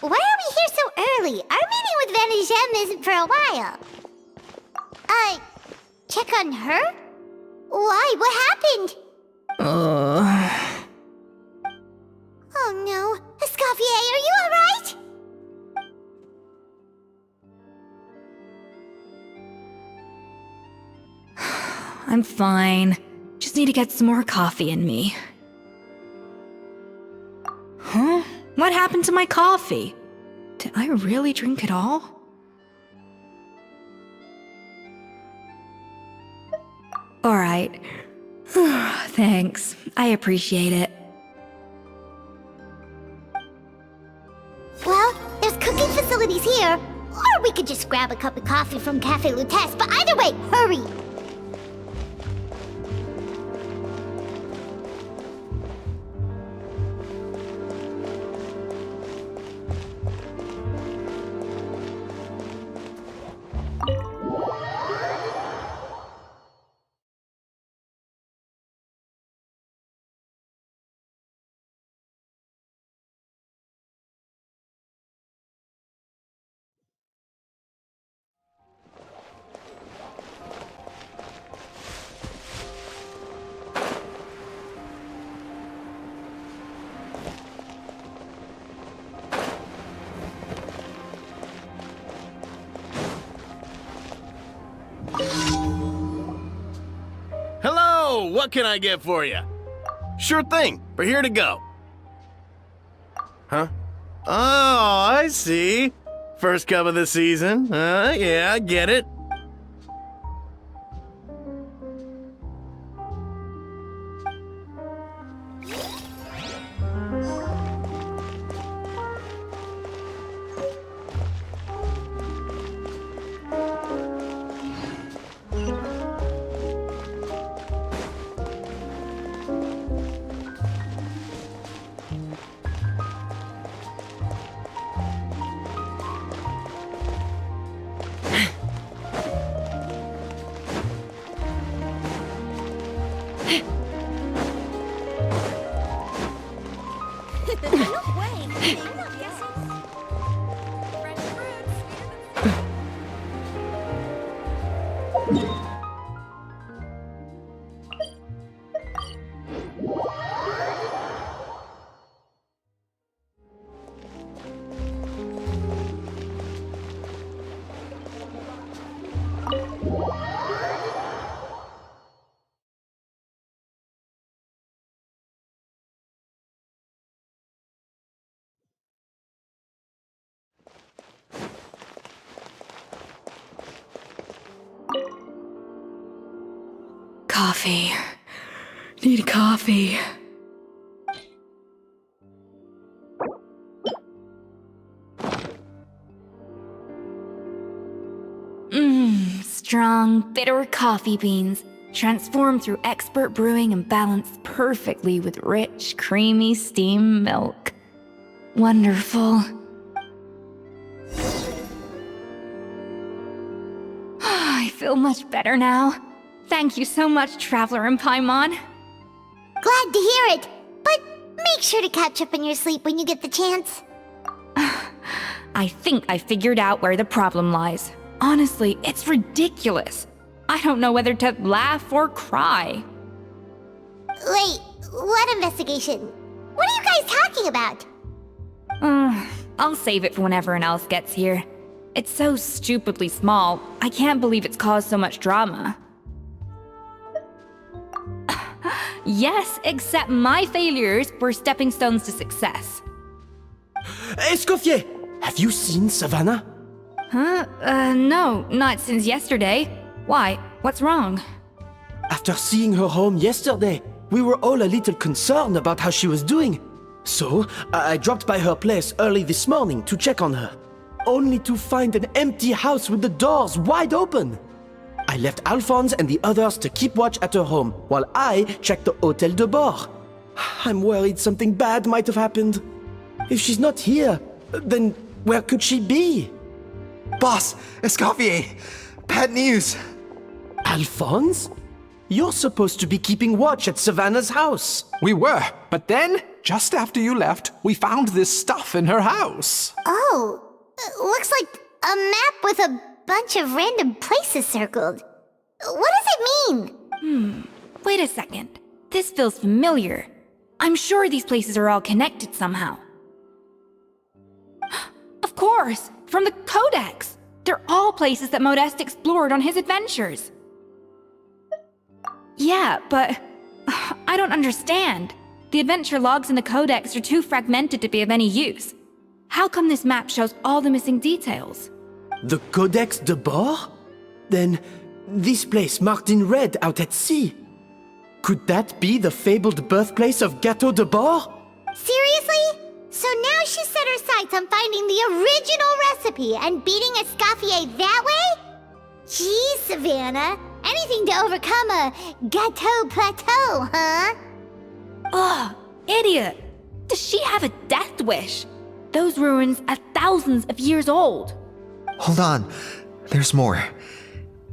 Why are we here so early? Our meeting with Vanagem isn't for a while. Check on her? Why? What happened? Oh no. Escoffier, are you alright? I'm fine. Just need to get some more coffee in me. Huh? What happened to my coffee? Did I really drink it all? Alright. Thanks. I appreciate it. Well, there's cooking facilities here. Or we could just grab a cup of coffee from Cafe Lutece, but either way, hurry! Hello! What can I get for you? Sure thing. We're here to go. Huh? Oh, I see. First cup of the season. Yeah, I get it. Coffee. Need coffee. Strong, bitter coffee beans, transformed through expert brewing and balanced perfectly with rich, creamy steamed milk. Wonderful. I feel much better now. Thank you so much, Traveler and Paimon. Glad to hear it, but make sure to catch up on your sleep when you get the chance. I think I figured out where the problem lies. Honestly, it's ridiculous. I don't know whether to laugh or cry. Wait, what investigation? What are you guys talking about? I'll save it for when everyone else gets here. It's so stupidly small, I can't believe it's caused so much drama. Yes, except my failures were stepping stones to success. Escoffier! Have you seen Savannah? Huh? No, not since yesterday. Why? What's wrong? After seeing her home yesterday, we were all a little concerned about how she was doing. So, I dropped by her place early this morning to check on her, only to find an empty house with the doors wide open. I left Alphonse and the others to keep watch at her home, while I checked the Hôtel de Bord. I'm worried something bad might have happened. If she's not here, then where could she be? Boss, Escoffier, bad news. Alphonse? You're supposed to be keeping watch at Savannah's house. We were, But then, just after you left, we found this stuff in her house. Oh, looks like a map with a bunch of random places circled. What does it mean? Wait a second. This feels familiar. I'm sure these places are all connected somehow. Of course! From the Codex! They're all places that Modeste explored on his adventures. Yeah, but I don't understand. The adventure logs in the Codex are too fragmented to be of any use. How come this map shows all the missing details? The Codex de Bord? Then, this place marked in red out at sea. Could that be the fabled birthplace of Gâteau de Bord? Seriously? So now she set her sights on finding the original recipe and beating Escoffier that way? Geez, Savannah. Anything to overcome a Gâteau plateau, huh? Ugh, idiot! Does she have a death wish? Those ruins are thousands of years old. Hold on, there's more.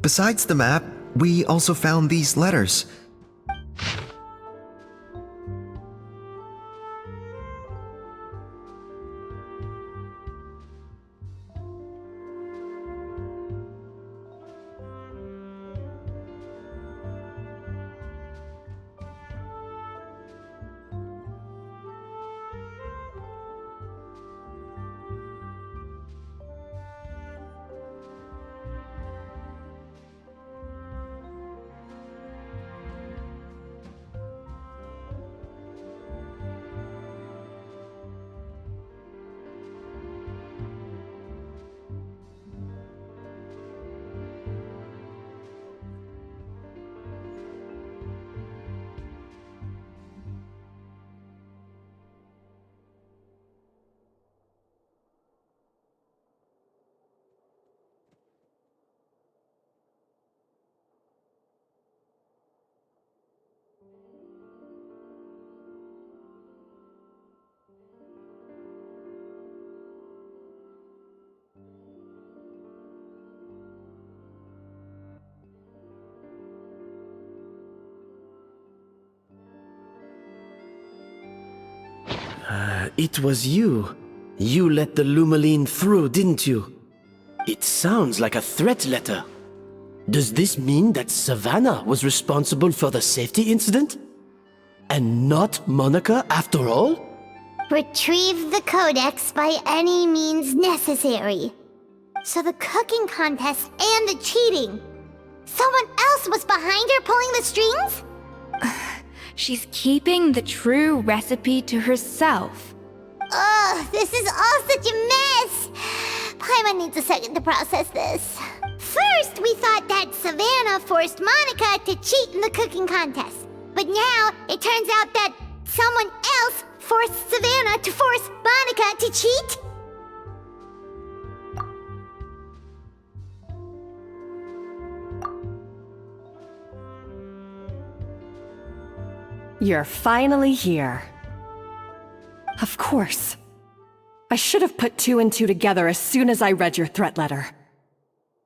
Besides the map, we also found these letters. It was you. You let the Lumaline through, didn't you? It sounds like a threat letter. Does this mean that Savannah was responsible for the safety incident? And not Monica after all? Retrieve the Codex by any means necessary. So the cooking contest and the cheating. Someone else was behind her pulling the strings? She's keeping the true recipe to herself. Ugh, this is all such a mess! Paimon needs a second to process this. First, we thought that Savannah forced Monica to cheat in the cooking contest. But now, it turns out that someone else forced Savannah to force Monica to cheat? You're finally here. Of course. I should have put two and two together as soon as I read your threat letter.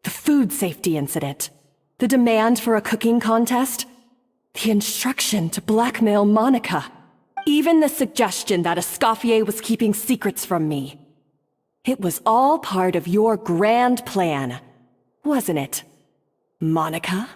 The food safety incident, the demand for a cooking contest, the instruction to blackmail Monica, even the suggestion that Escoffier was keeping secrets from me. It was all part of your grand plan, wasn't it, Monica?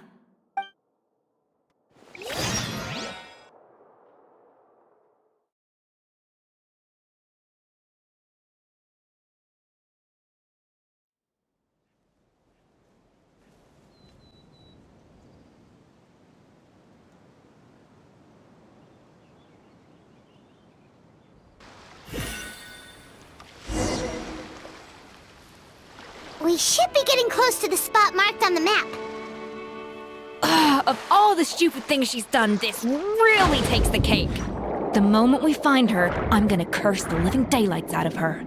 We should be getting close to the spot marked on the map. Of all the stupid things she's done, this really takes the cake. The moment we find her, I'm gonna curse the living daylights out of her.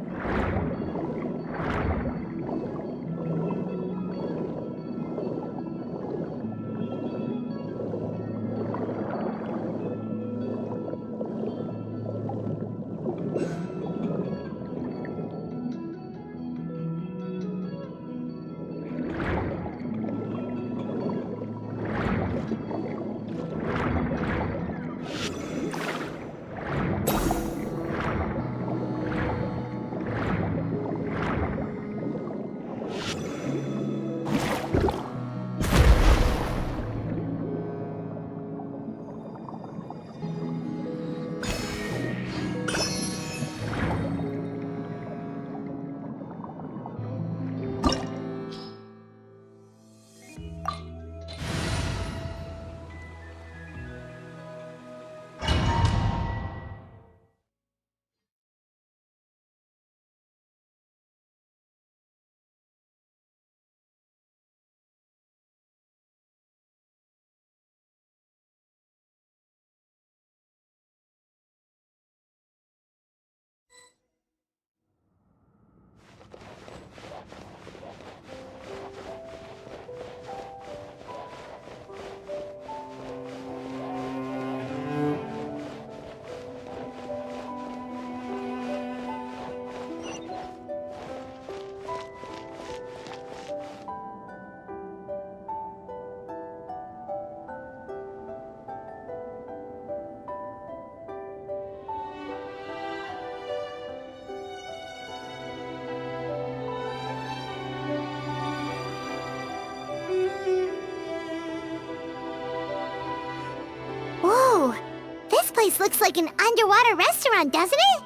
place looks like an underwater restaurant, doesn't it?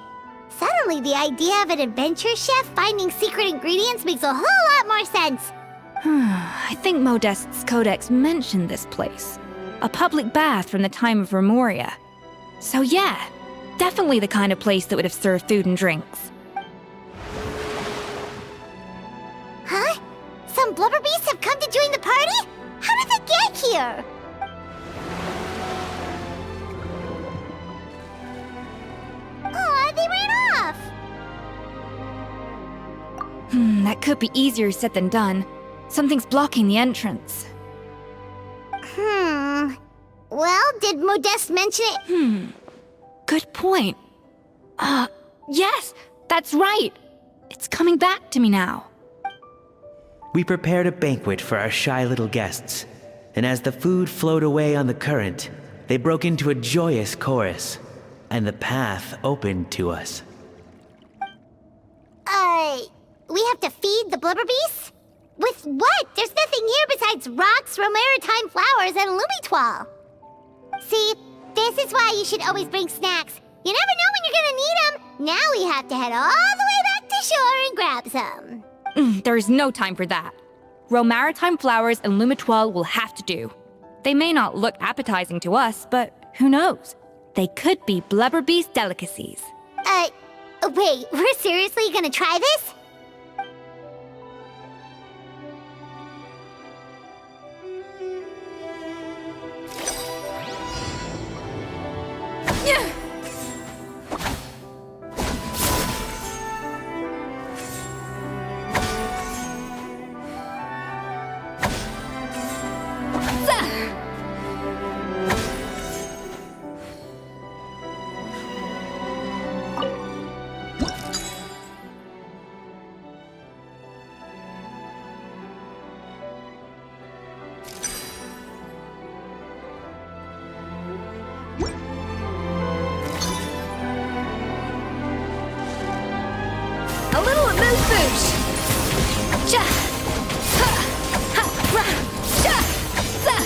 Suddenly, the idea of an adventure chef finding secret ingredients makes a whole lot more sense. I think Modest's codex mentioned this place. A public bath from the time of Remoria. So yeah, definitely the kind of place that would have served food and drinks. Huh? Some blubber beasts have come to join the party? How did they get here? Aw, they ran off! That could be easier said than done. Something's blocking the entrance. Well, did Modeste mention it? Good point. Yes, that's right. It's coming back to me now. We prepared a banquet for our shy little guests, and as the food flowed away on the current, they broke into a joyous chorus, and the path opened to us. We have to feed the blubber beasts? With what? There's nothing here besides rocks, romaritime flowers, and lumitoile. See, this is why you should always bring snacks. You never know when you're gonna need them. Now we have to head all the way back to shore and grab some. There's no time for that. Romaritime flowers and lumitoile will have to do. They may not look appetizing to us, but who knows? They could be blubber beast delicacies. Wait, we're seriously gonna try this? A little move boosh. Cha. Ha. Ha. Ra. Cha. Za.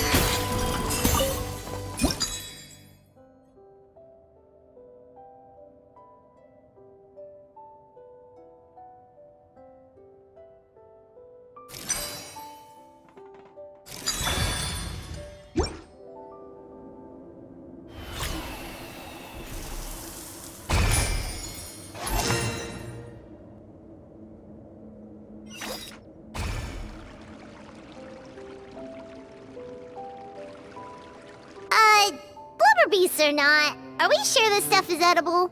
Blubber beasts or not, are we sure this stuff is edible?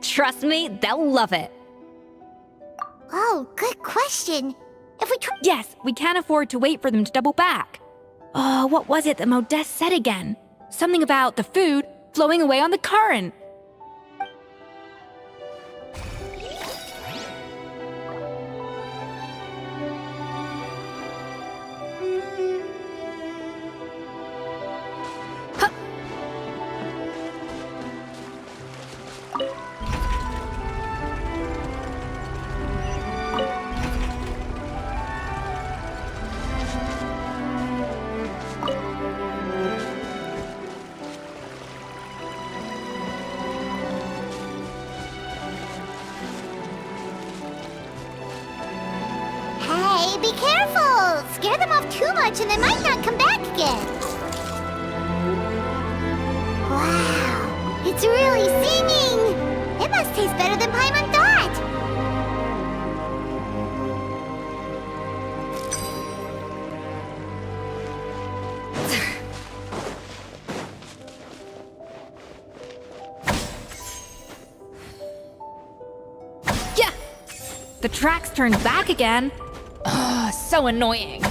Trust me, they'll love it. Oh, good question. If we try— Yes, we can't afford to wait for them to double back. Oh, what was it that Modeste said again? Something about the food flowing away on the current. Hey, be careful! Scare them off too much and they might not come back again. Wow, it's really singing! It must taste better than Paimon thought! Yeah! The tracks turned back again. Ugh, so annoying.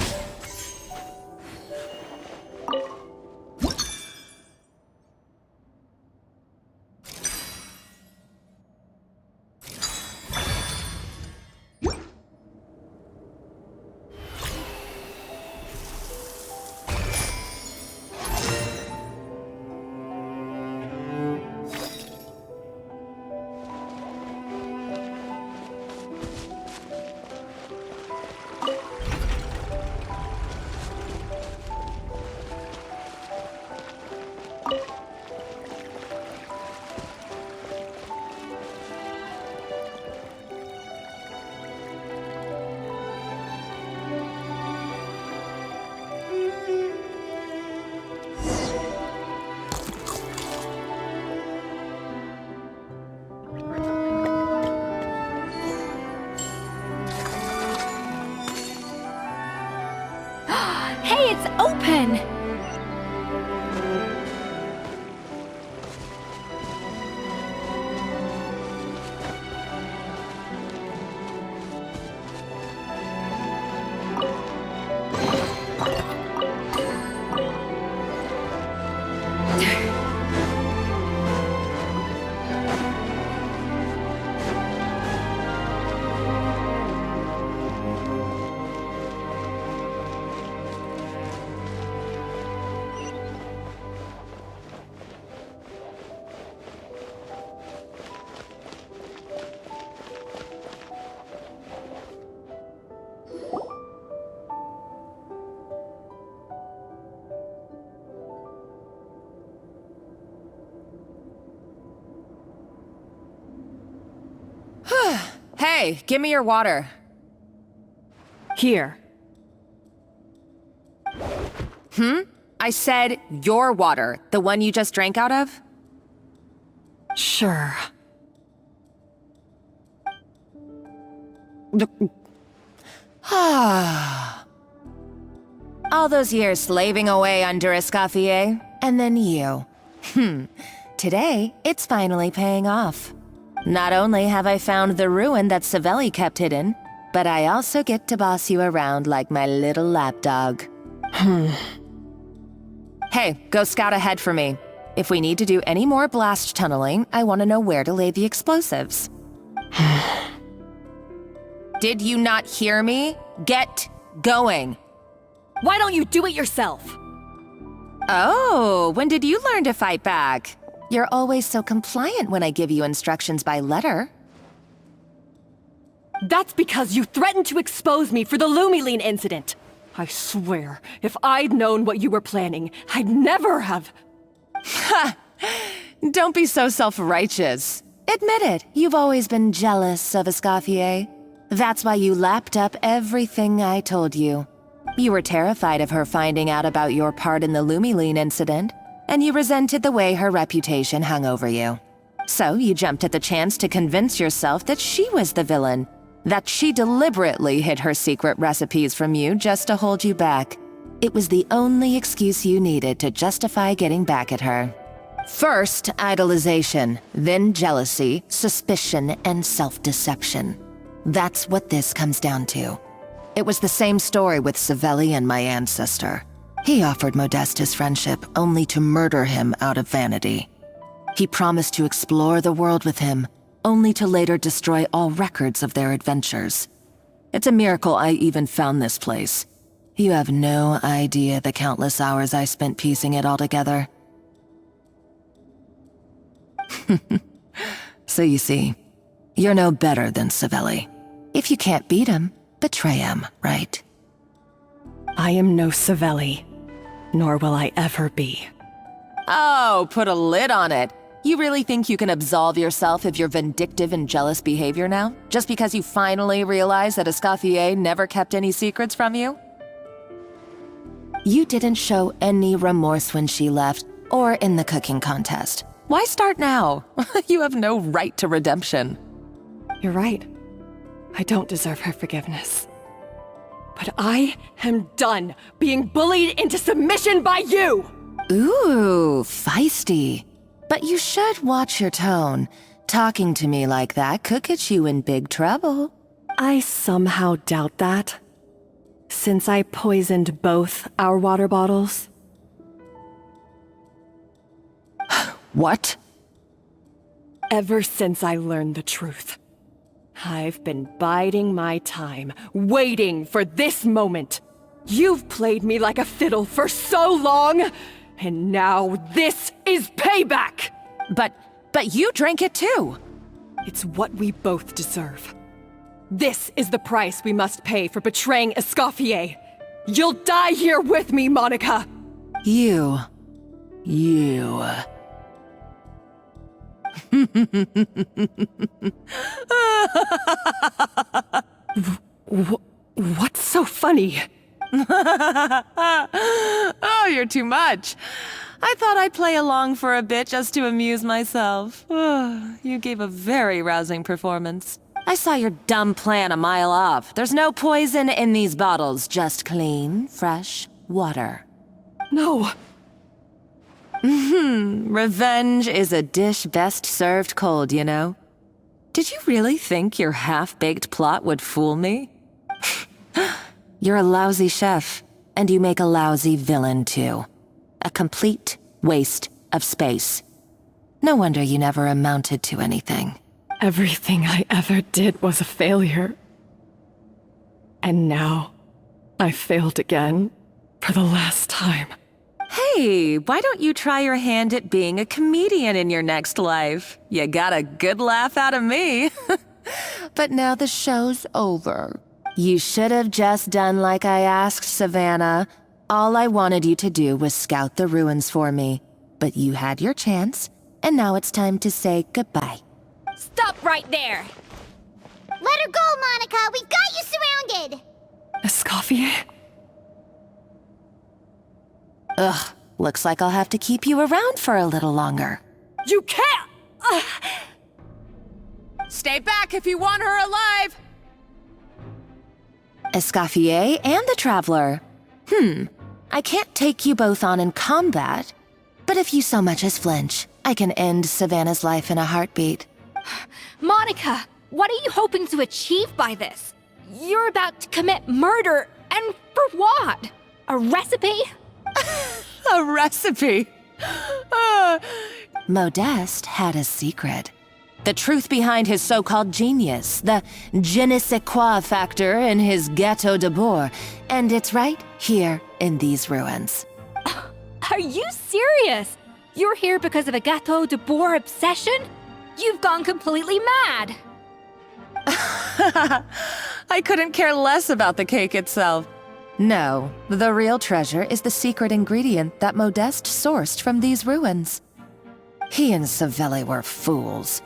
Hey, give me your water. Here. I said your water, the one you just drank out of? Sure. All those years slaving away under Escoffier, and then you. Today, it's finally paying off. Not only have I found the ruin that Savelli kept hidden, but I also get to boss you around like my little lapdog. Hey, go scout ahead for me. If we need to do any more blast tunneling, I want to know where to lay the explosives. Did you not hear me? Get going. Why don't you do it yourself? Oh, when did you learn to fight back? You're always so compliant when I give you instructions by letter. That's because you threatened to expose me for the Lumiline incident. I swear, if I'd known what you were planning, I'd never have... Ha! Don't be so self-righteous. Admit it, you've always been jealous of Escoffier. That's why you lapped up everything I told you. You were terrified of her finding out about your part in the Lumiline incident, and you resented the way her reputation hung over you. So you jumped at the chance to convince yourself that she was the villain, that she deliberately hid her secret recipes from you just to hold you back. It was the only excuse you needed to justify getting back at her. First, idolization, then jealousy, suspicion, and self-deception. That's what this comes down to. It was the same story with Savelli and my ancestor. He offered Modeste his friendship only to murder him out of vanity. He promised to explore the world with him, only to later destroy all records of their adventures. It's a miracle I even found this place. You have no idea the countless hours I spent piecing it all together. So you see, you're no better than Savelli. If you can't beat him, betray him, right? I am no Savelli, nor will I ever be. Oh, put a lid on it. You really think you can absolve yourself of your vindictive and jealous behavior now? Just because you finally realize that Escoffier never kept any secrets from you? You didn't show any remorse when she left, or in the cooking contest. Why start now? You have no right to redemption. You're right. I don't deserve her forgiveness. But I am done being bullied into submission by you! Ooh, feisty. But you should watch your tone. Talking to me like that could get you in big trouble. I somehow doubt that. Since I poisoned both our water bottles. What? Ever since I learned the truth, I've been biding my time, waiting for this moment. You've played me like a fiddle for so long, and now this is payback! But you drank it too! It's what we both deserve. This is the price we must pay for betraying Escoffier. You'll die here with me, Monica! You. What's so funny? Oh, you're too much. I thought I'd play along for a bit just to amuse myself. You gave a very rousing performance. I saw your dumb plan a mile off. There's no poison in these bottles, just clean, fresh water. No. Revenge is a dish best served cold, you know? Did you really think your half-baked plot would fool me? You're a lousy chef, and you make a lousy villain, too. A complete waste of space. No wonder you never amounted to anything. Everything I ever did was a failure. And now, I failed again, for the last time. Hey, why don't you try your hand at being a comedian in your next life? You got a good laugh out of me. But now the show's over. You should have just done like I asked, Savannah. All I wanted you to do was scout the ruins for me. But you had your chance, and now it's time to say goodbye. Stop right there! Let her go, Monica! We've got you surrounded! Escoffier? Ugh, looks like I'll have to keep you around for a little longer. You can't! Stay back if you want her alive! Escoffier and the Traveler. I can't take you both on in combat, but if you so much as flinch, I can end Savannah's life in a heartbeat. Monica, what are you hoping to achieve by this? You're about to commit murder, and for what? A recipe? A recipe? Modeste had a secret. The truth behind his so-called genius, the je ne sais quoi factor in his gâteau de bois, and it's right here in these ruins. Are you serious? You're here because of a gâteau de bois obsession? You've gone completely mad! I couldn't care less about the cake itself. No, the real treasure is the secret ingredient that Modeste sourced from these ruins. He and Savelli were fools.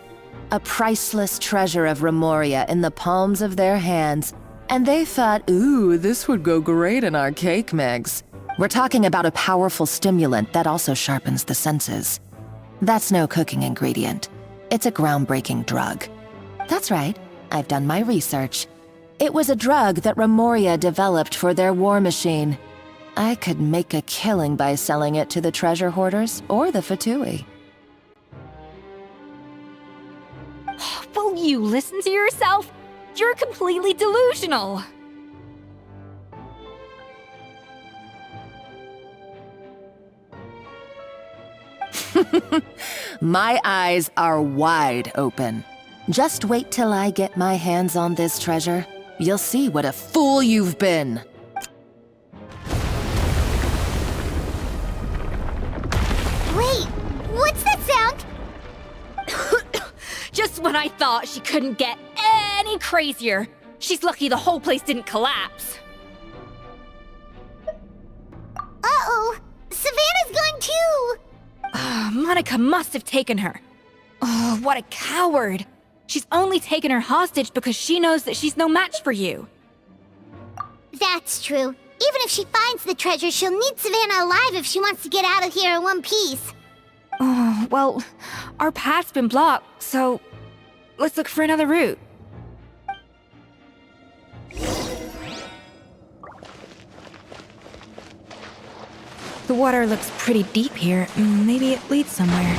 A priceless treasure of Remoria in the palms of their hands, and they thought, ooh, this would go great in our cake mix. We're talking about a powerful stimulant that also sharpens the senses. That's no cooking ingredient. It's a groundbreaking drug. That's right, I've done my research. It was a drug that Remoria developed for their war machine. I could make a killing by selling it to the treasure hoarders or the Fatui. Will you listen to yourself? You're completely delusional. My eyes are wide open. Just wait till I get my hands on this treasure. You'll see what a fool you've been. Wait, what's that sound? Just when I thought she couldn't get any crazier. She's lucky the whole place didn't collapse. Uh-oh, Savannah's gone too! Monica must have taken her. Oh, what a coward. She's only taken her hostage because she knows that she's no match for you. That's true. Even if she finds the treasure, she'll need Savannah alive if she wants to get out of here in one piece. Oh, well, our path's been blocked, so let's look for another route. The water looks pretty deep here. Maybe it leads somewhere.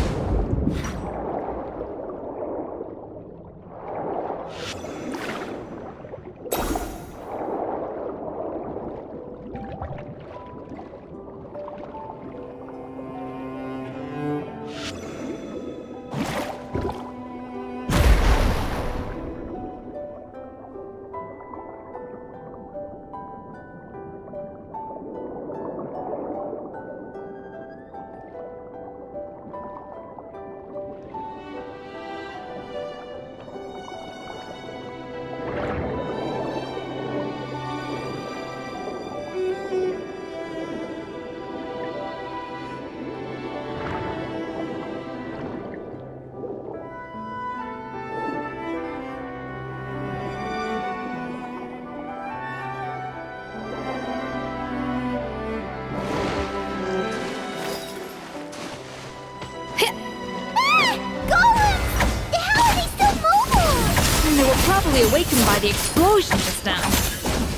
Probably awakened by the explosion just now.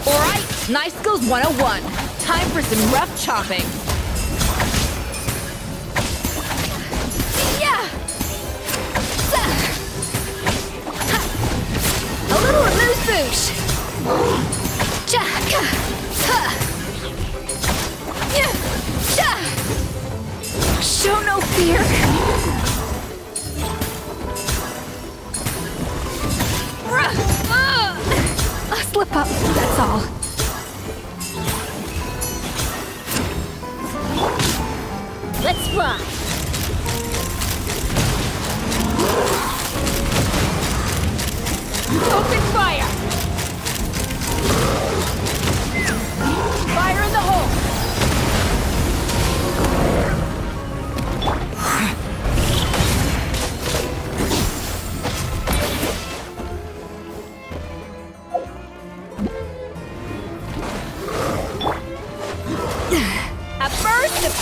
Alright, Knife Skills 101. Time for some rough chopping. Yeah! A little amuse-bouche. Show no fear. A slip up, that's all. Let's rock. Open fire! Fire in the hole!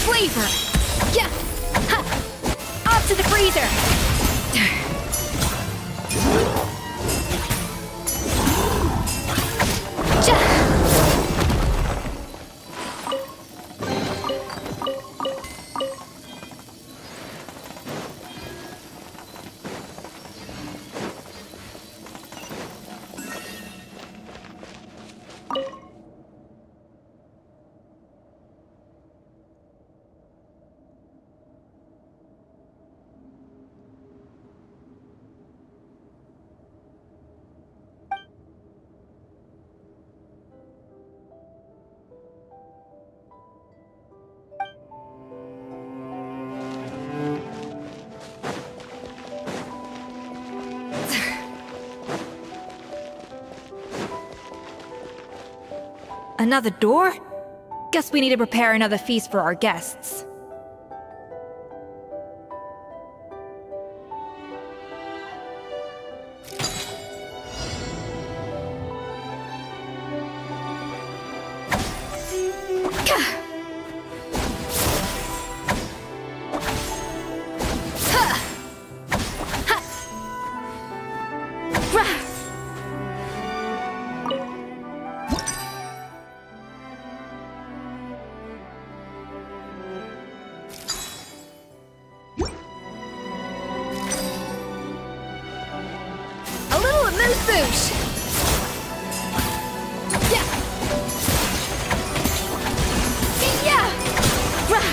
flavor! Yeah! Ha! Off to the freezer! Another door? Guess we need to prepare another feast for our guests. Boosh! Yeah! Yeah! Rah!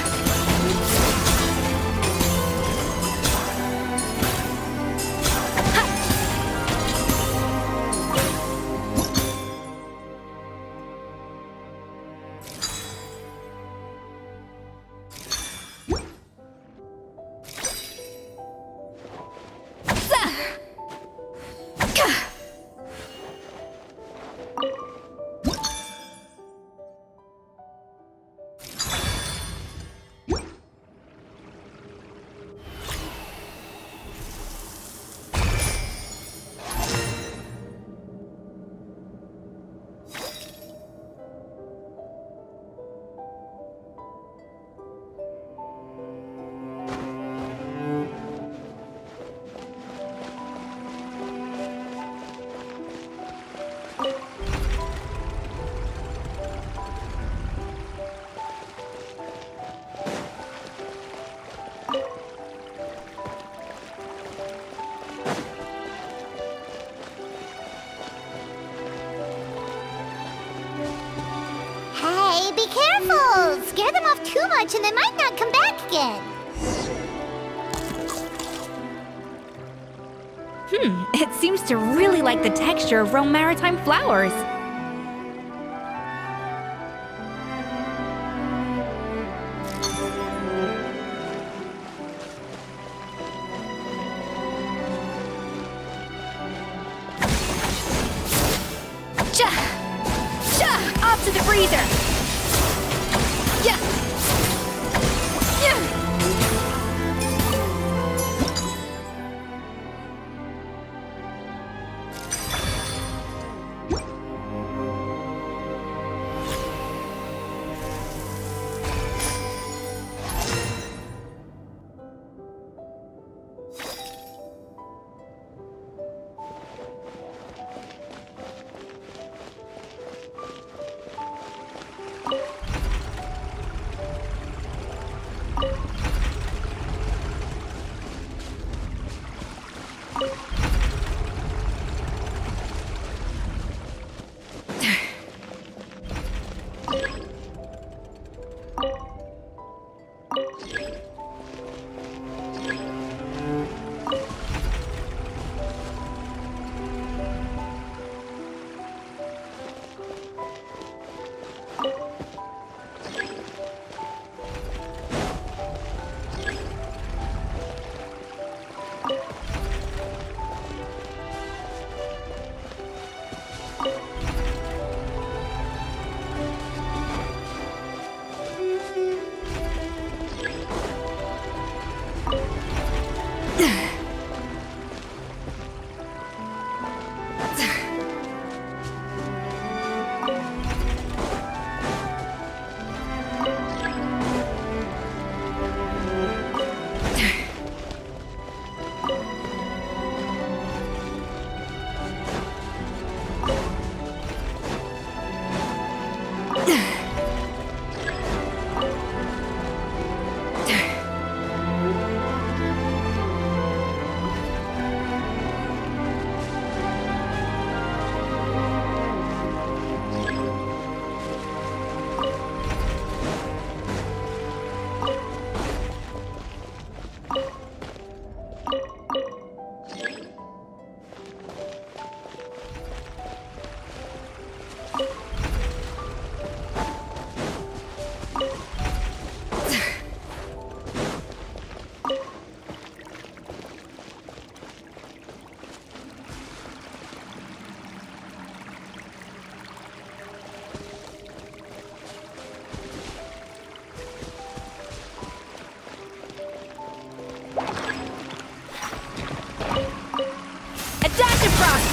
Hey, be careful! Scare them off too much and they might not come back again. It seems to really like the texture of Rome maritime flowers. Off to the freezer! Yeah! Yeah!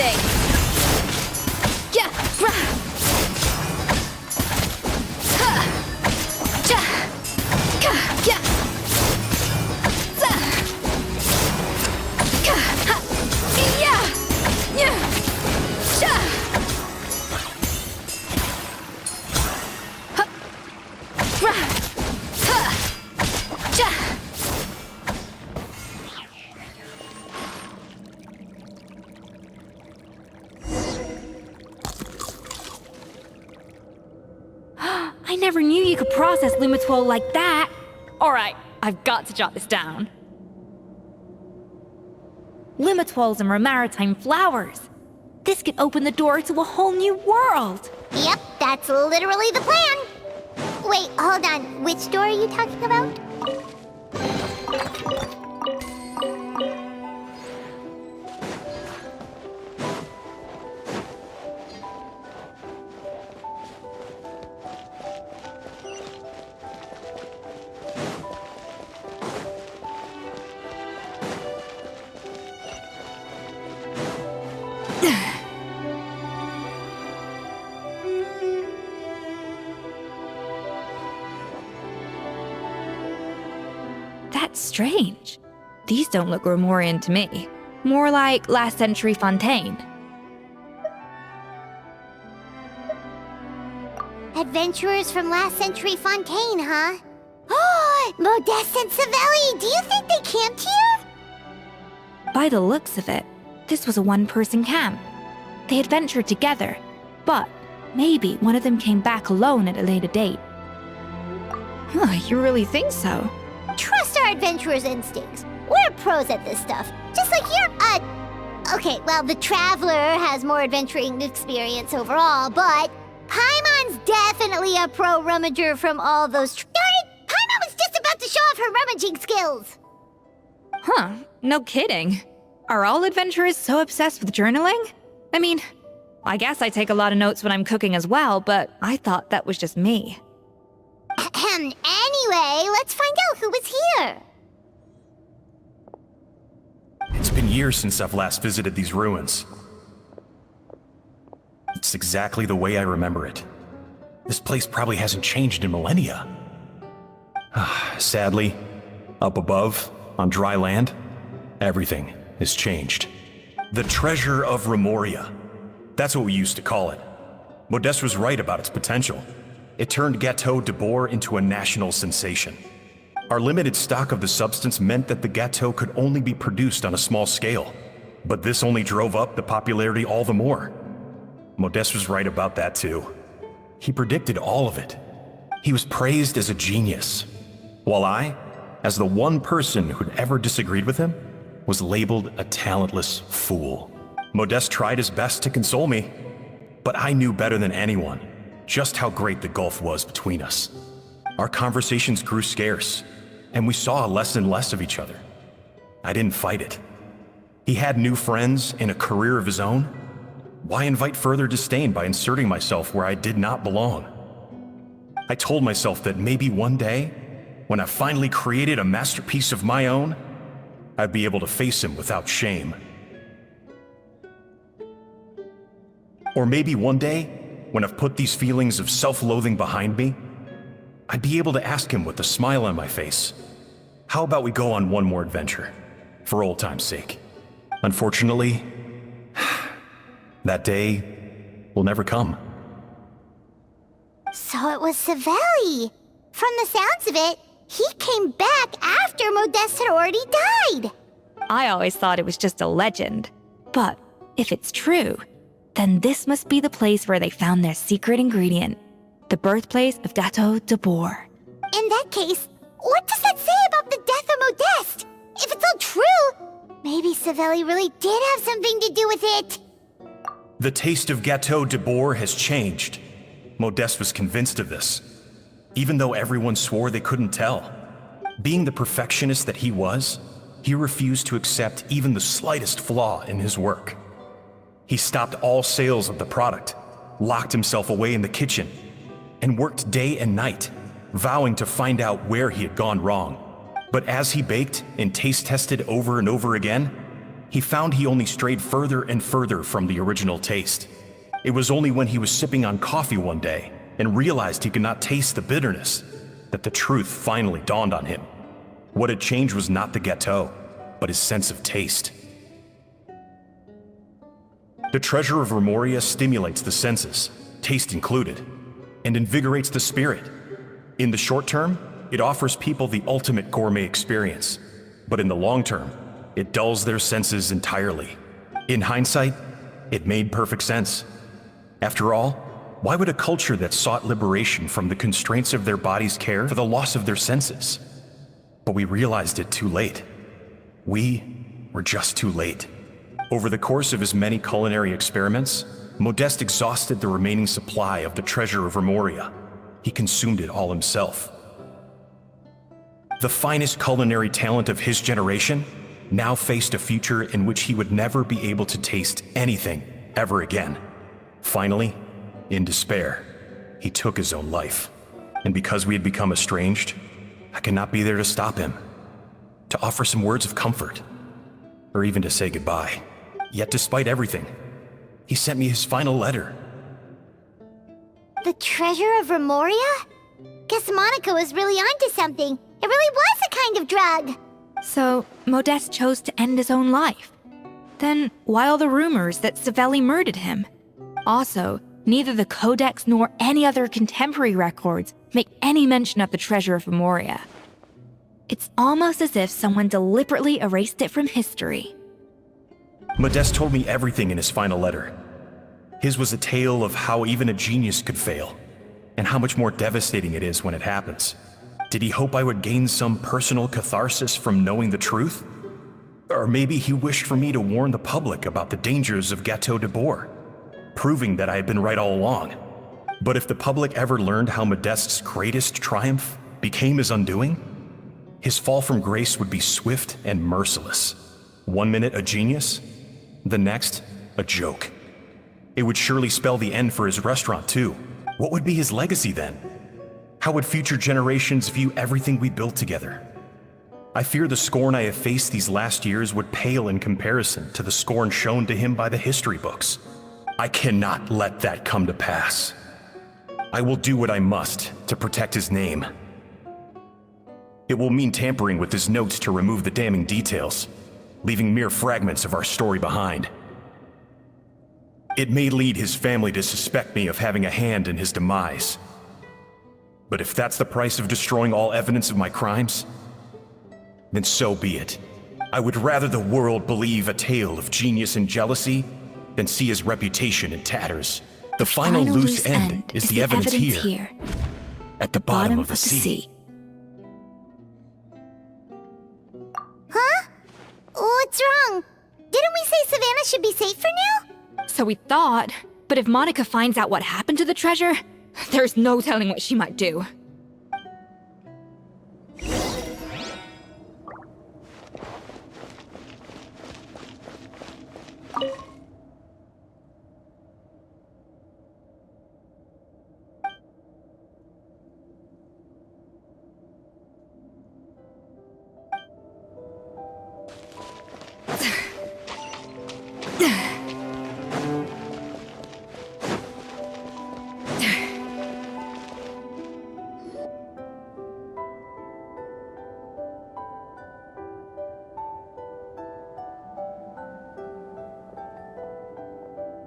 way! Yeah! Rah! Ha! Ja! Ka! Yeah! Za! Ka! Ha! Yeah! Yeah! Ja! Ha! Rah! Ha! Ja! I never knew you could process Lumitwol like that. Alright, I've got to jot this down. Lumitwols and maritime flowers. This could open the door to a whole new world. Yep, that's literally the plan. Wait, hold on. Which door are you talking about? That's strange. These don't look Romorian to me. More like last century Fontaine. Adventurers from last century Fontaine, huh? Oh, Modeste and Savelli, do you think they camped here? By the looks of it, this was a one-person camp. They adventured together, but maybe one of them came back alone at a later date. Huh, you really think so? Trust our adventurers' instincts. We're pros at this stuff. Just like you're okay, well, the Traveler has more adventuring experience overall, but Paimon's definitely a pro rummager from all those Darn it! Paimon was just about to show off her rummaging skills! Huh, no kidding. Are all adventurers so obsessed with journaling? I mean, I guess I take a lot of notes when I'm cooking as well, but I thought that was just me. Anyway, let's find out who was here. It's been years since I've last visited these ruins. It's exactly the way I remember it. This place probably hasn't changed in millennia. Sadly, up above, on dry land, everything has changed. The treasure of Remoria. That's what we used to call it. Modeste was right about its potential. It turned Gâteau de Bourg into a national sensation. Our limited stock of the substance meant that the gâteau could only be produced on a small scale. But this only drove up the popularity all the more. Modeste was right about that too. He predicted all of it. He was praised as a genius, while I, as the one person who'd ever disagreed with him, was labeled a talentless fool. Modeste tried his best to console me, but I knew better than anyone just how great the gulf was between us. Our conversations grew scarce, and we saw less and less of each other. I didn't fight it. He had new friends and a career of his own. Why invite further disdain by inserting myself where I did not belong? I told myself that maybe one day, when I finally created a masterpiece of my own, I'd be able to face him without shame. Or maybe one day, when I've put these feelings of self-loathing behind me, I'd be able to ask him with a smile on my face, how about we go on one more adventure, for old time's sake? Unfortunately, that day will never come. So it was Savelli. From the sounds of it, he came back after Modeste had already died. I always thought it was just a legend. But if it's true, then this must be the place where they found their secret ingredient, the birthplace of Gâteau de Bourg. In that case, what does that say about the death of Modeste? If it's all true, maybe Savelli really did have something to do with it. The taste of Gâteau de Bourg has changed. Modeste was convinced of this, even though everyone swore they couldn't tell. Being the perfectionist that he was, he refused to accept even the slightest flaw in his work. He stopped all sales of the product, locked himself away in the kitchen, and worked day and night, vowing to find out where he had gone wrong. But as he baked and taste tested over and over again, he found he only strayed further and further from the original taste. It was only when he was sipping on coffee one day and realized he could not taste the bitterness that the truth finally dawned on him. What had changed was not the gâteau, but his sense of taste. The treasure of Remoria stimulates the senses, taste included, and invigorates the spirit. In the short term, it offers people the ultimate gourmet experience, but in the long term, it dulls their senses entirely. In hindsight, it made perfect sense. After all, why would a culture that sought liberation from the constraints of their bodies care for the loss of their senses? But we realized it too late. We were just too late. Over the course of his many culinary experiments, Modeste exhausted the remaining supply of the treasure of Remoria. He consumed it all himself. The finest culinary talent of his generation now faced a future in which he would never be able to taste anything ever again. Finally, in despair, he took his own life. And because we had become estranged, I could not be there to stop him, to offer some words of comfort, or even to say goodbye. Yet despite everything, he sent me his final letter. The treasure of Remoria? Guess Monica was really onto something. It really was a kind of drug. So, Modeste chose to end his own life. Then, why all the rumors that Savelli murdered him? Also, neither the Codex nor any other contemporary records make any mention of the treasure of Remoria. It's almost as if someone deliberately erased it from history. Modeste told me everything in his final letter. His was a tale of how even a genius could fail, and how much more devastating it is when it happens. Did he hope I would gain some personal catharsis from knowing the truth? Or maybe he wished for me to warn the public about the dangers of Gâteau de Bourg, proving that I had been right all along. But if the public ever learned how Modeste's greatest triumph became his undoing, his fall from grace would be swift and merciless. 1 minute a genius, the next a joke. It would surely spell the end for his restaurant too. What would be his legacy then? How would future generations view everything we built together? I fear the scorn I have faced these last years would pale in comparison to the scorn shown to him by the history books. I cannot let that come to pass. I will do what I must to protect his name. It will mean tampering with his notes to remove the damning details, leaving mere fragments of our story behind. It may lead his family to suspect me of having a hand in his demise. But if that's the price of destroying all evidence of my crimes, then so be it. I would rather the world believe a tale of genius and jealousy than see his reputation in tatters. The final loose end is the evidence here, at the bottom of the sea. Huh? What's wrong? Didn't we say Savannah should be safe for now? So we thought, but if Monica finds out what happened to the treasure, there's no telling what she might do.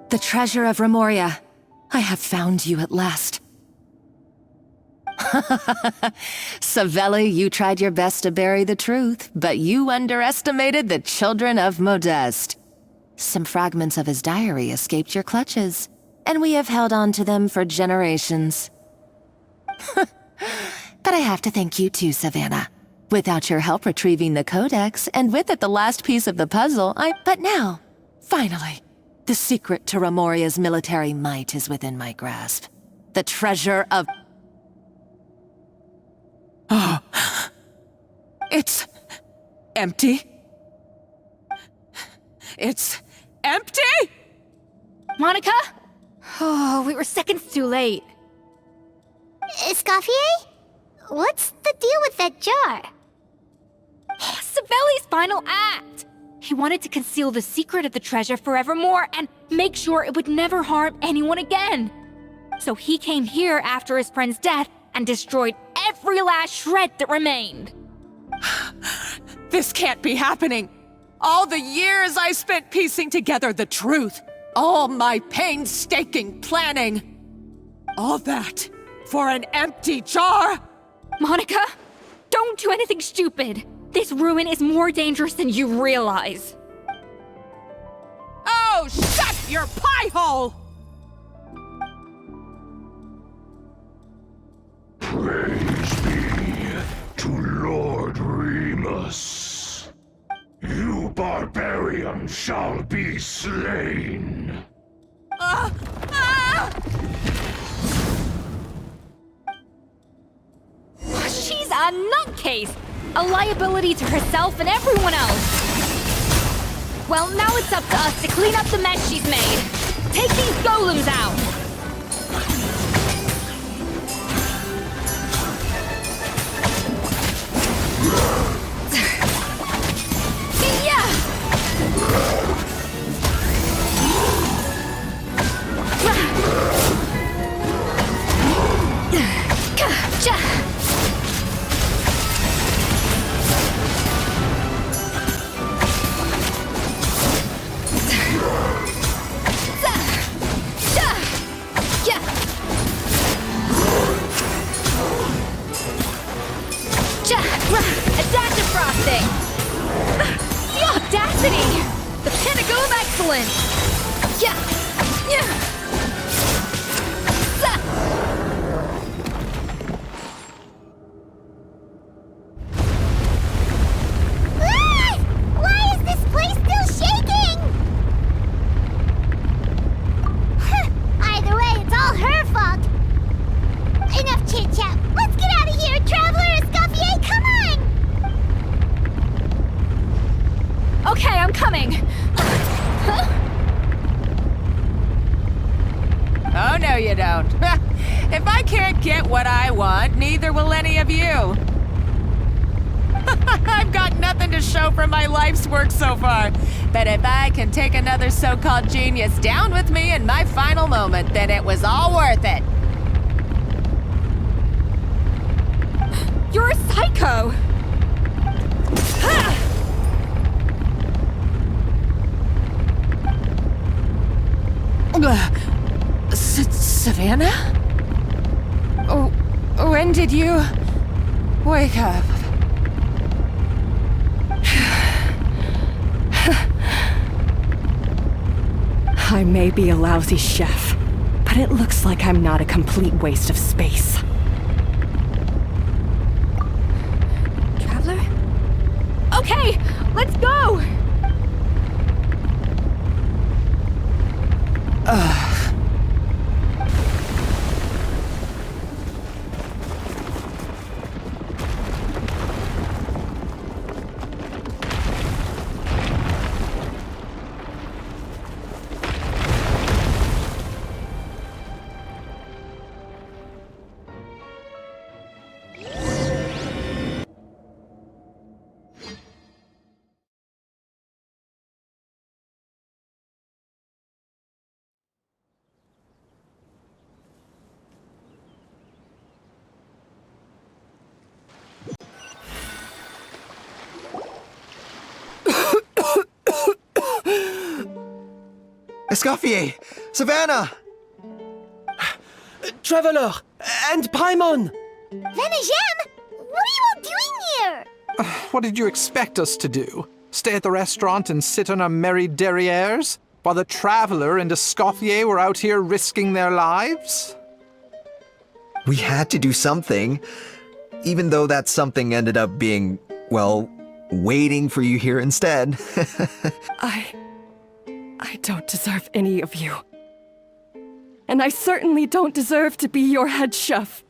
The treasure of Remoria. I have found you at last. Savelli, you tried your best to bury the truth, but you underestimated the children of Modeste. Some fragments of his diary escaped your clutches, and we have held on to them for generations. But I have to thank you too, Savannah. Without your help retrieving the Codex, and with it the last piece of the puzzle, But now, finally, the secret to Remoria's military might is within my grasp. The treasure of... Oh. It's... empty? It's... empty?! Monica? Oh, we were seconds too late. Escoffier? What's the deal with that jar? Savelli's final act! He wanted to conceal the secret of the treasure forevermore and make sure it would never harm anyone again. So he came here after his friend's death and destroyed every last shred that remained. This can't be happening. All the years I spent piecing together the truth. All my painstaking planning. All that for an empty jar? Monica, don't do anything stupid. This ruin is more dangerous than you realize. Oh, shut your pie hole! Praise be to Lord Remus. You barbarian shall be slain. She's a nutcase! A liability to herself and everyone else! Well, now it's up to us to clean up the mess she's made. Take these golems out! Adaptive frosting! The audacity! The pinnacle of excellence! Why is this place still shaking? Either way, it's all her fault. Enough chit-chat. Let's get out of here, Traveler Escoffier, come on! Okay, I'm coming. Oh, no you don't. If I can't get what I want, neither will any of you. I've got nothing to show for my life's work so far. But if I can take another so-called genius down with me in my final moment, then it was all worth it. You're a psycho! Savannah? Oh, when did you wake up? I may be a lousy chef, but it looks like I'm not a complete waste of space. Traveler? Okay, let's go! Escoffier! Savannah! Traveler! And Paimon! Venegem, what are you all doing here? What did you expect us to do? Stay at the restaurant and sit on our merry derrieres? While the Traveler and Escoffier were out here risking their lives? We had to do something. Even though that something ended up being, well, waiting for you here instead. I don't deserve any of you. And I certainly don't deserve to be your head chef.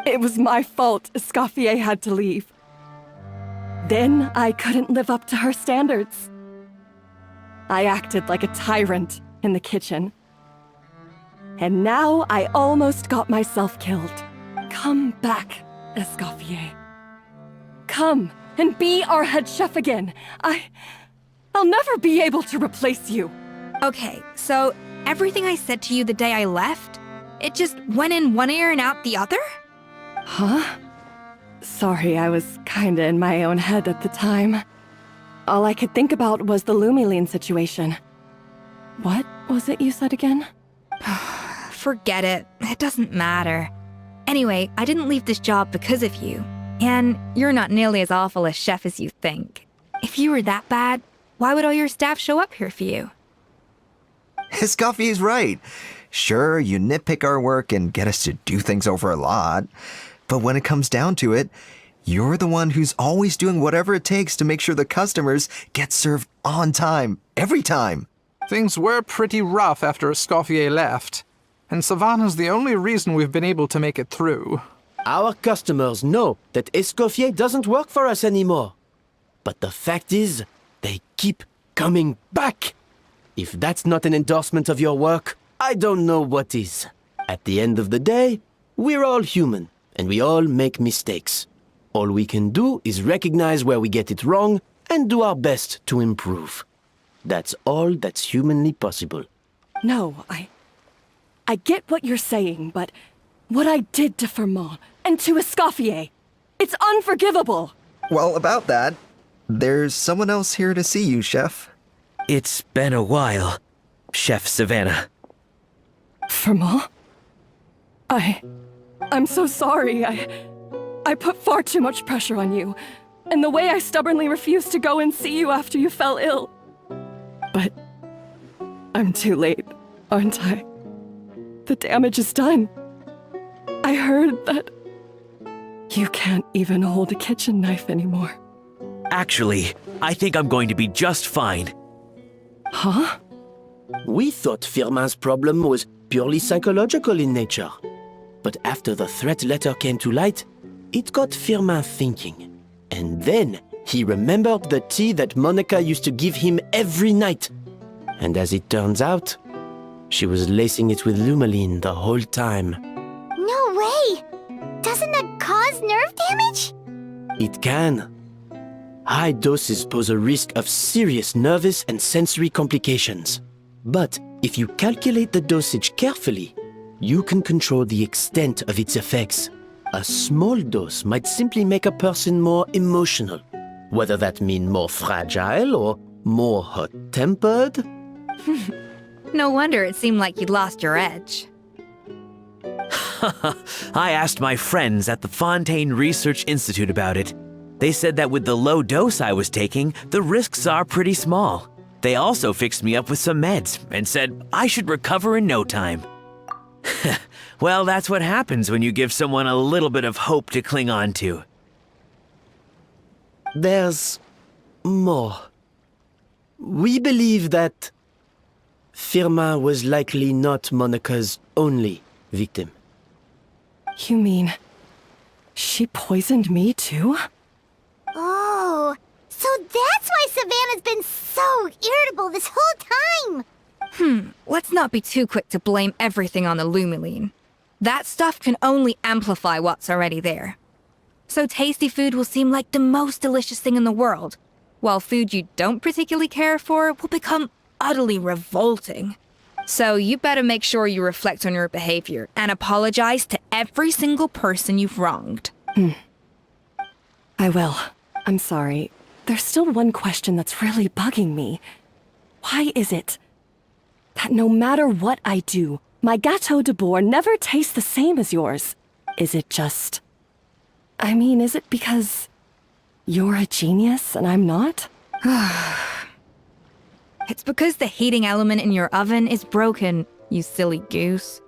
It was my fault Escoffier had to leave. Then I couldn't live up to her standards. I acted like a tyrant in the kitchen. And now I almost got myself killed. Come back, Escoffier. Come and be our head chef again. I'll never be able to replace you. Okay, so everything I said to you the day I left, it just went in one ear and out the other? Huh? Sorry, I was kinda in my own head at the time. All I could think about was the Lumiline situation. What was it you said again? Forget it. It doesn't matter. Anyway, I didn't leave this job because of you. And you're not nearly as awful a chef as you think. If you were that bad, why would all your staff show up here for you? Escoffier's right. Sure, you nitpick our work and get us to do things over a lot. But when it comes down to it, you're the one who's always doing whatever it takes to make sure the customers get served on time, every time. Things were pretty rough after Escoffier left, and Savannah's the only reason we've been able to make it through. Our customers know that Escoffier doesn't work for us anymore. But the fact is, they keep coming back. If that's not an endorsement of your work, I don't know what is. At the end of the day, we're all human, and we all make mistakes. All we can do is recognize where we get it wrong and do our best to improve. That's all that's humanly possible. No, I get what you're saying, but what I did to Firmin and to Escoffier, it's unforgivable. Well, about that, there's someone else here to see you, Chef. It's been a while, Chef Savannah. Firmin? I'm so sorry. I put far too much pressure on you, and the way I stubbornly refused to go and see you after you fell ill. But I'm too late, aren't I? The damage is done. I heard that you can't even hold a kitchen knife anymore. Actually, I think I'm going to be just fine. Huh? We thought Firmin's problem was purely psychological in nature. But after the threat letter came to light, it got Firmin thinking. And then he remembered the tea that Monica used to give him every night. And as it turns out, she was lacing it with Lumiline the whole time. No way! Doesn't that cause nerve damage? It can. High doses pose a risk of serious nervous and sensory complications. But if you calculate the dosage carefully, you can control the extent of its effects. A small dose might simply make a person more emotional, whether that means more fragile or more hot-tempered. No wonder it seemed like you'd lost your edge. I asked my friends at the Fontaine Research Institute about it. They said that with the low dose I was taking, the risks are pretty small. They also fixed me up with some meds and said I should recover in no time. Well, that's what happens when you give someone a little bit of hope to cling on to. There's more. We believe that Firmin was likely not Monica's only victim. You mean she poisoned me too? Oh, so that's why Savannah's been so irritable this whole time! Let's not be too quick to blame everything on the Lumiline. That stuff can only amplify what's already there. So tasty food will seem like the most delicious thing in the world, while food you don't particularly care for will become utterly revolting. So you better make sure you reflect on your behavior and apologize to every single person you've wronged. I will. I'm sorry. There's still one question that's really bugging me. Why is it that no matter what I do, my Gâteau de Bourg never tastes the same as yours? Is it just... is it because you're a genius and I'm not? It's because the heating element in your oven is broken, you silly goose.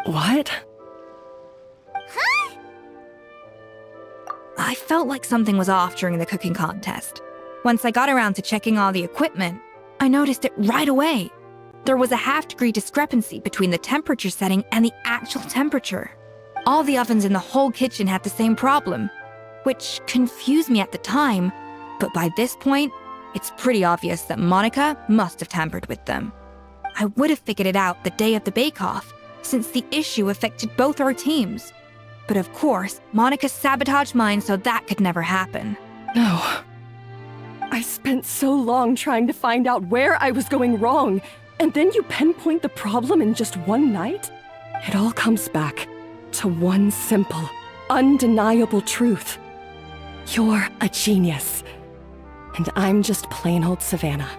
What? Huh? I felt like something was off during the cooking contest. Once I got around to checking all the equipment, I noticed it right away. There was a half-degree discrepancy between the temperature setting and the actual temperature. All the ovens in the whole kitchen had the same problem, which confused me at the time, but by this point, it's pretty obvious that Monica must have tampered with them. I would have figured it out the day of the bake-off, since the issue affected both our teams. But of course, Monica sabotaged mine so that could never happen. No. I spent so long trying to find out where I was going wrong, and then you pinpoint the problem in just one night? It all comes back to one simple, undeniable truth. You're a genius. And I'm just plain old Savannah.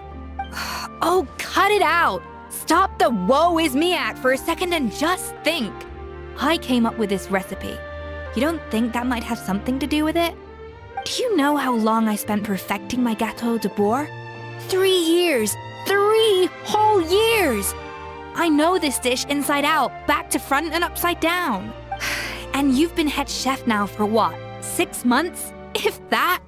Oh, cut it out! Stop the woe is me act for a second and just think. I came up with this recipe. You don't think that might have something to do with it? Do you know how long I spent perfecting my gâteau de bois? 3 years! 3 whole years! I know this dish inside out, back to front and upside down. And you've been head chef now for what, 6 months? If that?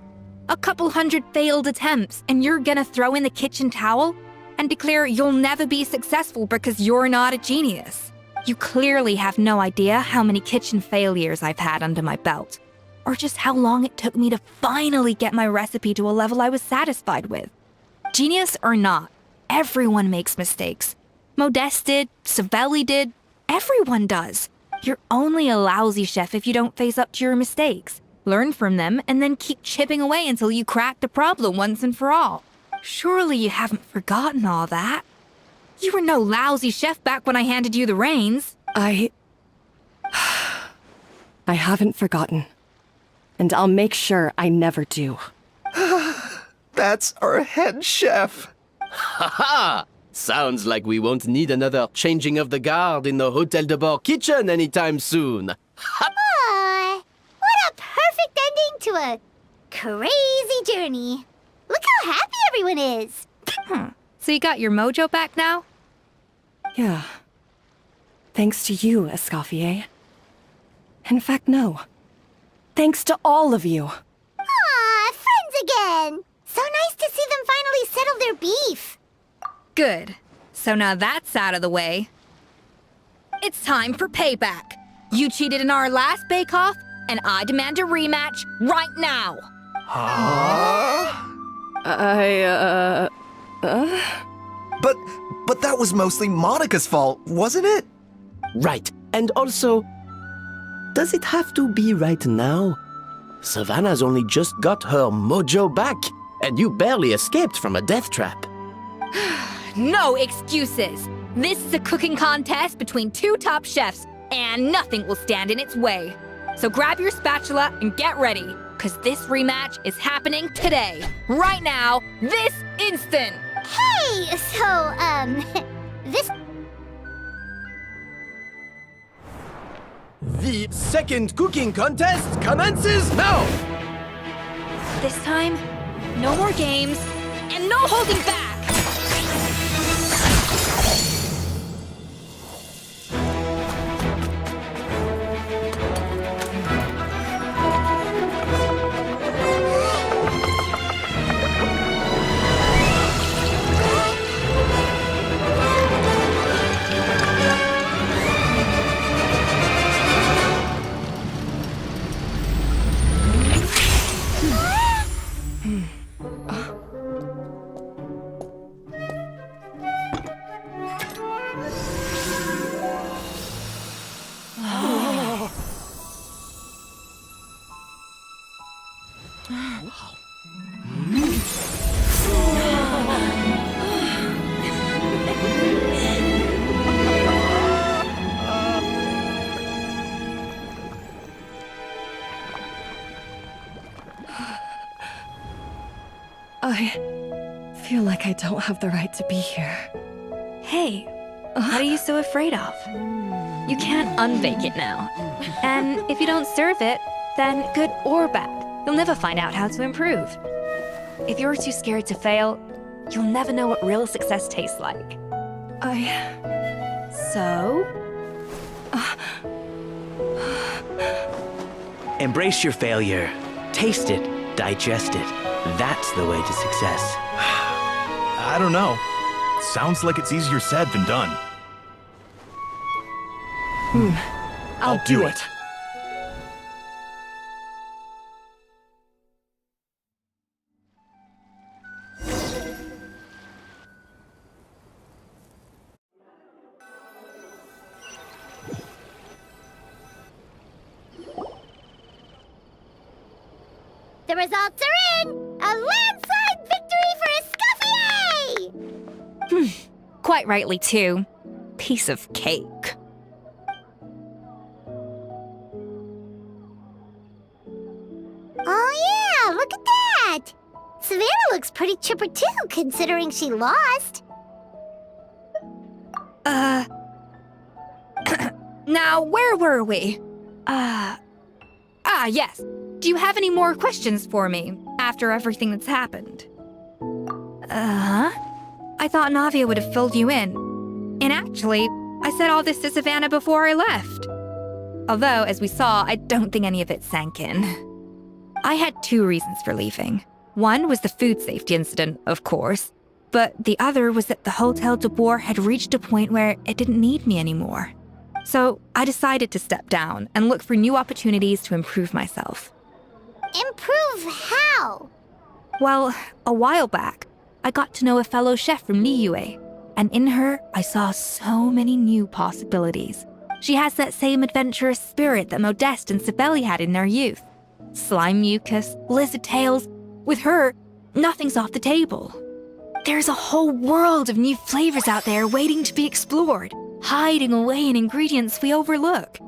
A couple hundred failed attempts, and you're gonna throw in the kitchen towel and declare you'll never be successful because you're not a genius. You clearly have no idea how many kitchen failures I've had under my belt, or just how long it took me to finally get my recipe to a level I was satisfied with. Genius or not, everyone makes mistakes. Modeste did, Savelli did, everyone does. You're only a lousy chef if you don't face up to your mistakes, learn from them, and then keep chipping away until you crack the problem once and for all. Surely you haven't forgotten all that. You were no lousy chef back when I handed you the reins. I haven't forgotten. And I'll make sure I never do. That's our head chef. Ha! Sounds like we won't need another changing of the guard in the Hotel de Bord kitchen anytime soon. Aw, what a perfect ending to a crazy journey. Look how happy everyone is. So you got your mojo back now? Yeah. Thanks to you, Escoffier. In fact, no. Thanks to all of you. Aw, friends again. So nice to see them finally settle their beef. Good. So now that's out of the way. It's time for payback. You cheated in our last bake-off, and I demand a rematch right now. But that was mostly Monica's fault, wasn't it? Right. And also, does it have to be right now? Savannah's only just got her mojo back, and you barely escaped from a death trap. No excuses. This is a cooking contest between 2 top chefs, and nothing will stand in its way. So grab your spatula and get ready, because this rematch is happening today, right now, this instant. Hey, so, this... The second cooking contest commences now! This time, no more games, and no holding back! I feel like I don't have the right to be here. Hey, what are you so afraid of? You can't unbake it now. And if you don't serve it, then good or bad, you'll never find out how to improve. If you're too scared to fail, you'll never know what real success tastes like. So? Embrace your failure. Taste it. Digest it. That's the way to success. I don't know. Sounds like it's easier said than done. I'll do it. The results are in! A landslide victory Quite rightly, too. Piece of cake. Oh yeah, look at that! Savannah looks pretty chipper too, considering she lost. Now, where were we? Yes. Do you have any more questions for me after everything that's happened? I thought Navia would have filled you in. And actually, I said all this to Savannah before I left. Although, as we saw, I don't think any of it sank in. I had 2 reasons for leaving. One was the food safety incident, of course, but the other was that the Hotel de Boer had reached a point where it didn't need me anymore. So I decided to step down and look for new opportunities to improve myself. Improve how? Well, a while back, I got to know a fellow chef from Liyue, and in her, I saw so many new possibilities. She has that same adventurous spirit that Modeste and Sibeli had in their youth. Slime mucus, lizard tails. With her, nothing's off the table. There's a whole world of new flavors out there waiting to be explored, hiding away in ingredients we overlook.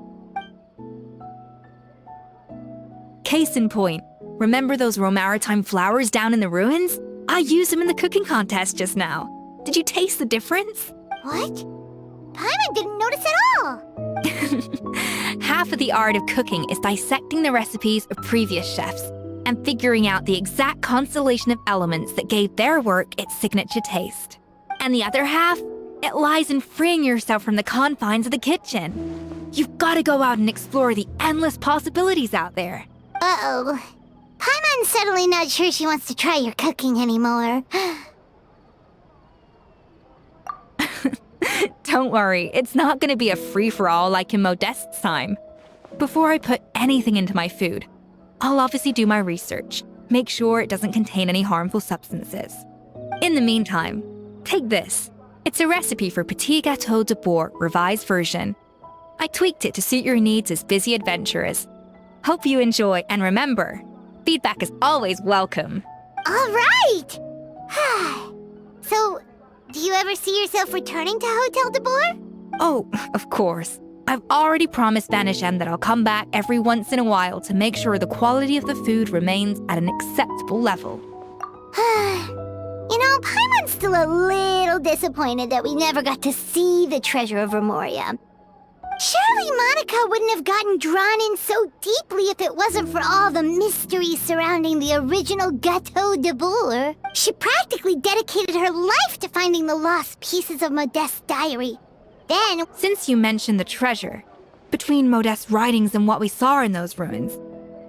Case in point, remember those Romaritime flowers down in the ruins? I used them in the cooking contest just now. Did you taste the difference? What? Paimon didn't notice at all! Half of the art of cooking is dissecting the recipes of previous chefs and figuring out the exact constellation of elements that gave their work its signature taste. And the other half, it lies in freeing yourself from the confines of the kitchen. You've got to go out and explore the endless possibilities out there. Uh-oh. Paimon's suddenly not sure she wants to try your cooking anymore. Don't worry, it's not going to be a free-for-all like in Modeste's time. Before I put anything into my food, I'll obviously do my research, make sure it doesn't contain any harmful substances. In the meantime, take this. It's a recipe for Petit Gâteau de Boer revised version. I tweaked it to suit your needs as busy adventurers. Hope you enjoy, and remember, feedback is always welcome. All right! So, do you ever see yourself returning to Hotel de Boer? Oh, of course. I've already promised Vanishem that I'll come back every once in a while to make sure the quality of the food remains at an acceptable level. You know, Paimon's still a little disappointed that we never got to see the treasure of Remoria. Surely Monica wouldn't have gotten drawn in so deeply if it wasn't for all the mystery surrounding the original Gâteau de Boer. She practically dedicated her life to finding the lost pieces of Modeste's diary. Then, since you mentioned the treasure, between Modeste's writings and what we saw in those ruins,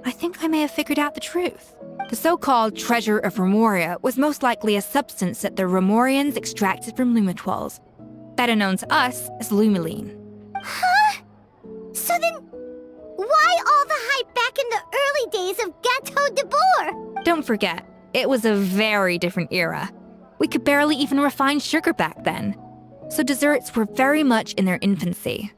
I think I may have figured out the truth. The so-called treasure of Remoria was most likely a substance that the Remorians extracted from Lumitwals, better known to us as Lumiline. Huh? So then, why all the hype back in the early days of Gâteau de Boer? Don't forget, it was a very different era. We could barely even refine sugar back then. So desserts were very much in their infancy.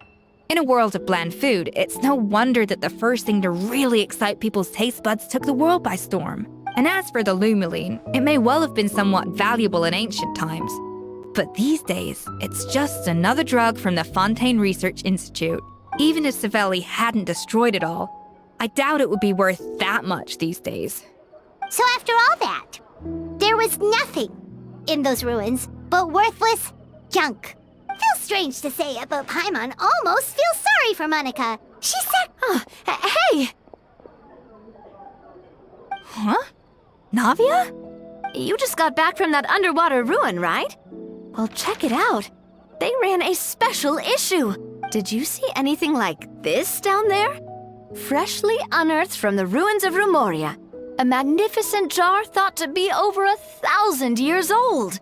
In a world of bland food, it's no wonder that the first thing to really excite people's taste buds took the world by storm. And as for the Lumiline, it may well have been somewhat valuable in ancient times. But these days, it's just another drug from the Fontaine Research Institute. Even if Sibeli hadn't destroyed it all, I doubt it would be worth that much these days. So after all that, there was nothing in those ruins but worthless junk. Feels strange to say it, but Paimon almost feels sorry for Monica. She said... Hey! Huh? Navia? You just got back from that underwater ruin, right? Well, check it out. They ran a special issue. Did you see anything like this down there? Freshly unearthed from the ruins of Remoria. A magnificent jar thought to be over 1,000 years old.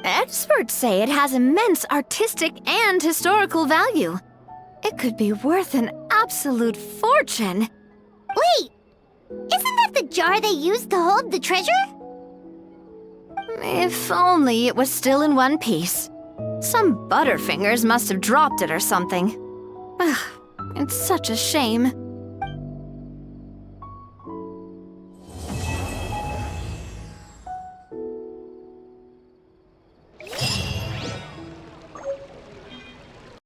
Experts say it has immense artistic and historical value. It could be worth an absolute fortune. Wait! Isn't that the jar they used to hold the treasure? If only it was still in one piece. Some butterfingers must have dropped it or something. Ugh, it's such a shame.